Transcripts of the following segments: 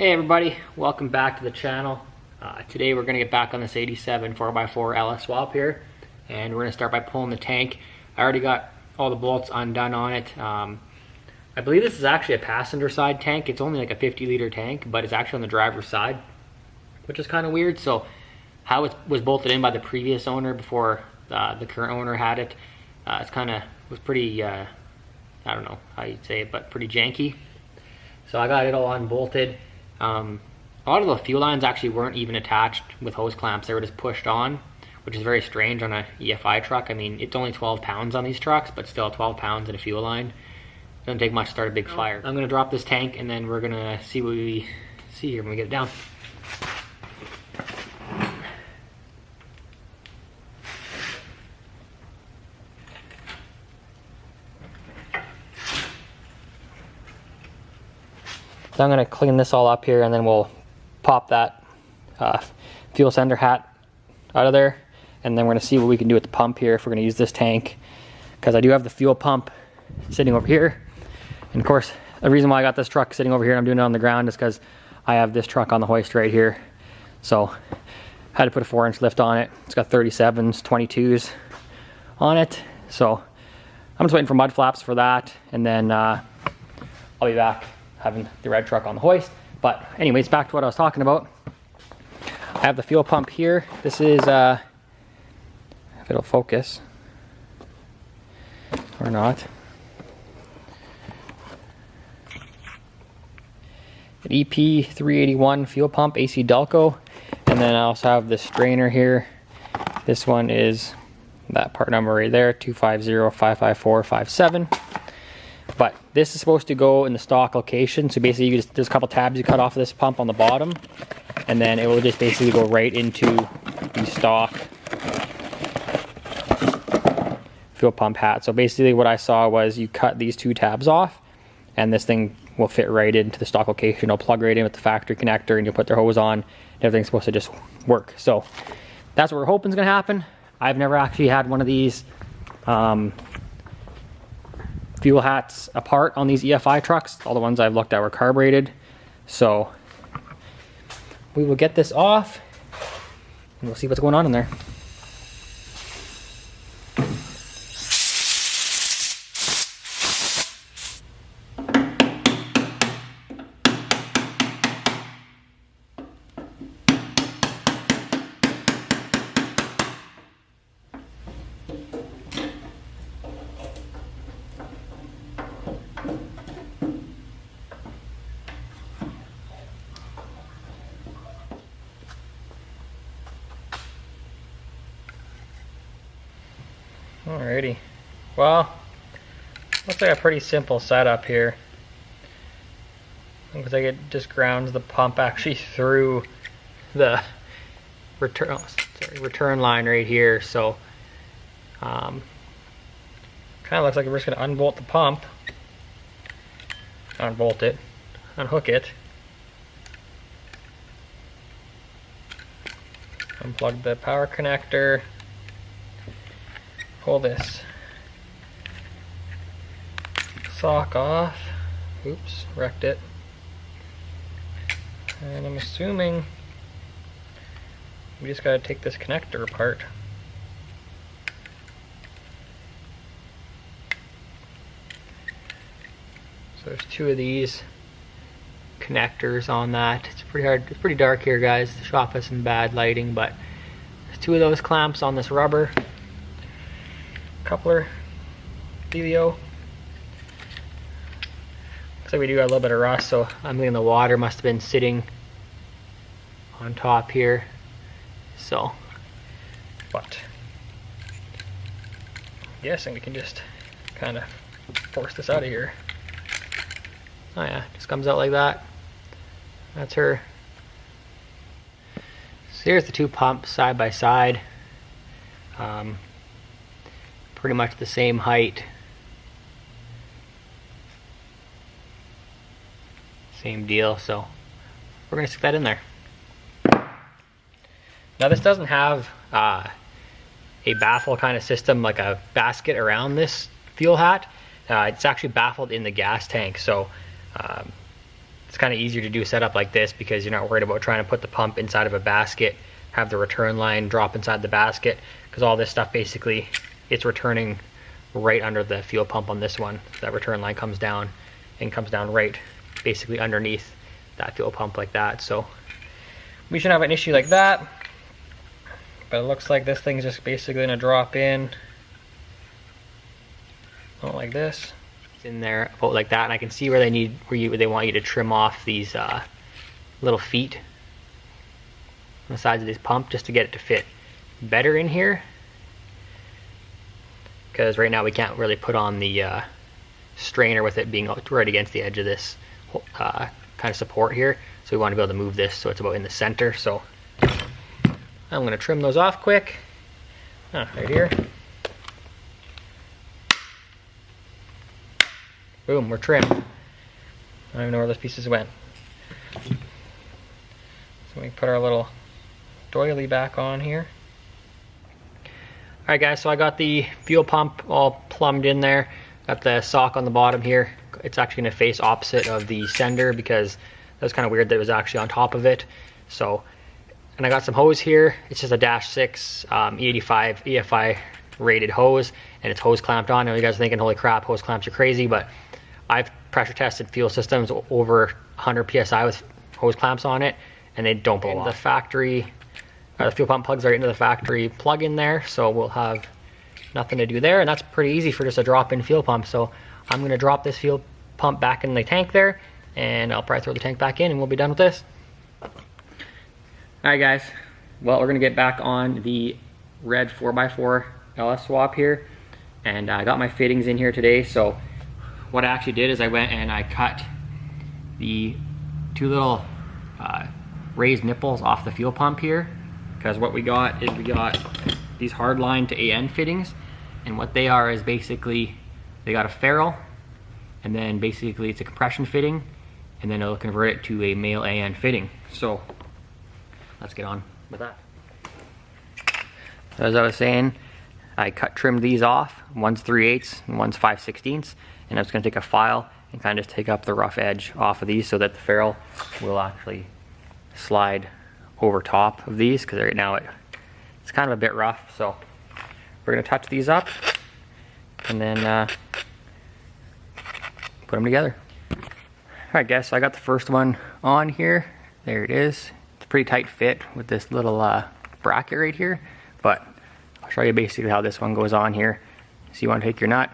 Hey everybody, welcome back to the channel. Today we're going to get back on this 87 4x4 LS swap here, and we're going to start by pulling the tank. I already got all the bolts undone on it. I believe this is actually a passenger side tank. It's only like a 50-liter tank, but it's actually on the driver's side, which is kind of weird. So how it was bolted in by the previous owner before the current owner had it, was pretty, I don't know how you'd say it, but pretty janky. So I got it all unbolted. A lot of the fuel lines actually weren't even attached with hose clamps. They were just pushed on, which is very strange on a EFI truck. I mean, it's only 12 pounds on these trucks, but still 12 pounds in a fuel line. Doesn't take much to start a big fire. I'm gonna drop this tank and then we're gonna see what we see here when we get it down. So I'm going to clean this all up here and then we'll pop that fuel sender hat out of there, and then we're going to see what we can do with the pump here if we're going to use this tank, because I do have the fuel pump sitting over here. And of course the reason why I got this truck sitting over here and I'm doing it on the ground is because I have this truck on the hoist right here. So I had to put a 4-inch lift on it. It's got 37s, 22s on it. So I'm just waiting for mud flaps for that, and then I'll be back having the red truck on the hoist. But anyways, back to what I was talking about. I have the fuel pump here. This is, if it'll focus or not, an EP381 fuel pump, AC Delco. And then I also have this strainer here. This one is that part number right there, 25055457. But this is supposed to go in the stock location. So basically there's a couple tabs you cut off of this pump on the bottom, and then it will just basically go right into the stock fuel pump hat. So basically what I saw was you cut these two tabs off and this thing will fit right into the stock location. It'll plug right in with the factory connector and you'll put their hose on and everything's supposed to just work. So that's what we're hoping is going to happen. I've never actually had one of these fuel hats apart on these EFI trucks. All the ones I've looked at were carbureted. So we will get this off and we'll see what's going on in there. Alrighty, well, looks like a pretty simple setup here. Looks like it just grounds the pump actually through the return line right here. So kind of looks like we're just going to unbolt the pump, unbolt it, unhook it, unplug the power connector, pull this sock off. Oops, wrecked it. And I'm assuming we just got to take this connector apart. So there's two of these connectors on that. It's pretty hard. It's pretty dark here, guys. The shop has some bad lighting, but there's two of those clamps on this rubber coupler dealio. Looks like we do got a little bit of rust, so I'm thinking the water must have been sitting on top here. So, but I'm guessing we can just kind of force this out of here. Oh yeah, just comes out like that. That's her. So here's the two pumps side by side. Pretty much the same height, same deal. So we're gonna stick that in there. Now this doesn't have a baffle kind of system, like a basket around this fuel hat. It's actually baffled in the gas tank. So it's kind of easier to do a setup like this because you're not worried about trying to put the pump inside of a basket, have the return line drop inside the basket, because all this stuff basically, it's returning right under the fuel pump on this one. So that return line comes down and comes down right basically underneath that fuel pump like that. So we shouldn't have an issue like that. But it looks like this thing's just basically gonna drop in like this. It's in there about like that, and I can see where they want you to trim off these little feet on the sides of this pump just to get it to fit better in here. Because right now we can't really put on the strainer with it being right against the edge of this kind of support here. So we want to be able to move this so it's about in the center. So I'm going to trim those off quick. Right here. Boom, we're trimmed. I don't even know where those pieces went. So we put our little doily back on here. Alright guys, so I got the fuel pump all plumbed in there. Got the sock on the bottom here. It's actually going to face opposite of the sender because that was kind of weird that it was actually on top of it. So, and I got some hose here. It's just a -6 E85 EFI rated hose, and it's hose clamped on. I know you guys are thinking, holy crap, hose clamps are crazy, but I've pressure tested fuel systems over 100 PSI with hose clamps on it, and they don't blow off. The factory, the fuel pump plugs right into the factory plug in there, so we'll have nothing to do there, and that's pretty easy for just a drop-in fuel pump. So I'm going to drop this fuel pump back in the tank there, and I'll probably throw the tank back in, and we'll be done with this. Alright guys, well, we're going to get back on the red 4x4 LS swap here, and I got my fittings in here today. So what I actually did is I went and I cut the two little raised nipples off the fuel pump here, because what we got is we got these hardline to AN fittings, and what they are is basically they got a ferrule, and then basically it's a compression fitting, and then it'll convert it to a male AN fitting. So let's get on with that. So as I was saying, I trimmed these off. One's 3/8 and one's 5/16, and I'm just going to take a file and kind of take up the rough edge off of these so that the ferrule will actually slide over top of these, because right now it's kind of a bit rough. So we're going to touch these up and then put them together. Alright guys, so I got the first one on here. There it is. It's a pretty tight fit with this little bracket right here, but I'll show you basically how this one goes on here. So you want to take your nut,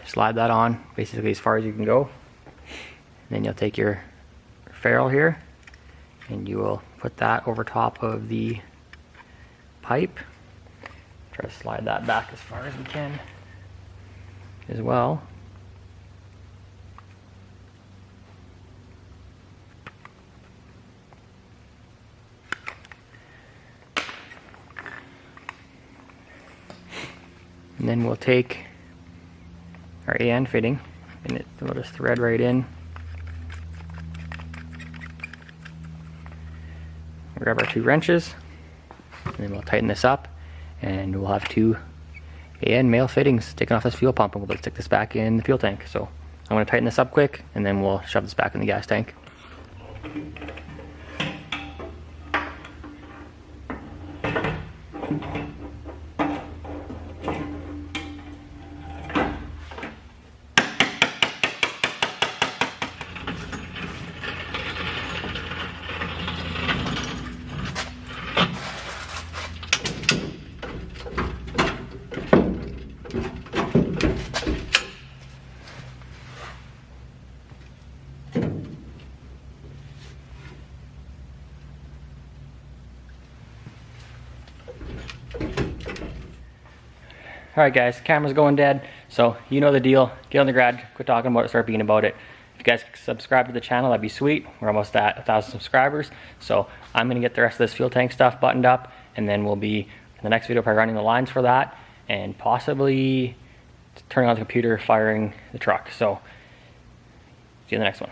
slide that on basically as far as you can go, and then you'll take your ferrule here and you will put that over top of the pipe. Try to slide that back as far as we can as well. And then we'll take our AN fitting and we'll just thread right in. Grab our 2 wrenches, and then we'll tighten this up, and we'll have 2 AN male fittings taken off this fuel pump, and we'll stick this back in the fuel tank. So I'm going to tighten this up quick, and then we'll shove this back in the gas tank. Alright guys, camera's going dead, so you know the deal. Get on the garage, quit talking about it, start being about it. If you guys could subscribe to the channel, that'd be sweet. We're almost at 1,000 subscribers, so I'm going to get the rest of this fuel tank stuff buttoned up, and then we'll be, in the next video, probably running the lines for that, and possibly turning on the computer, firing the truck. So, see you in the next one.